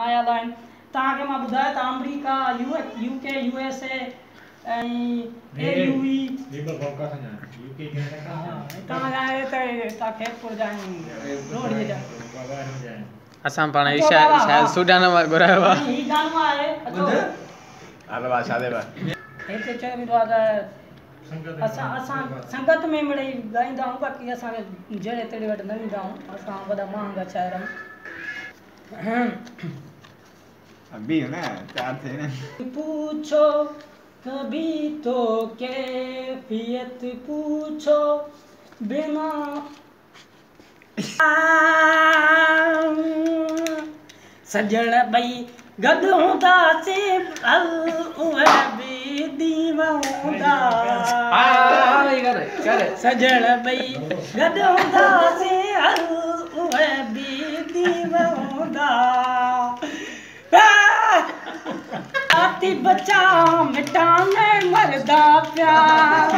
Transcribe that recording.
आया आहिनि तव्हांखे मां ॿुधायो त अमेरिका यूके यूएसए ऐं AUE तव्हां खेतपुर जा रोडीअ जा असां पाण शायद सूडान मां घुरायो आहे ही गानो आहे अचो हलो बा शादे बा हिते चयो वेंदो आहे त असां संगत में मिड़ई ॻाईंदा आहियूं बाक़ी असांखे जहिड़े तेड़े वटि न ईंदा आहियूं असां वॾा महांगा शायर आहियूं अभी है ना चार थे ना पूछो कभी तो कैफियत पूछो बिना सजण ॿई गॾु हूंदासीं उहे बि दीवा हूंदा सजण ॿई गॾु हूंदासीं उहे बि दीवा हूंदा बचा मिटाने मरदा प्यार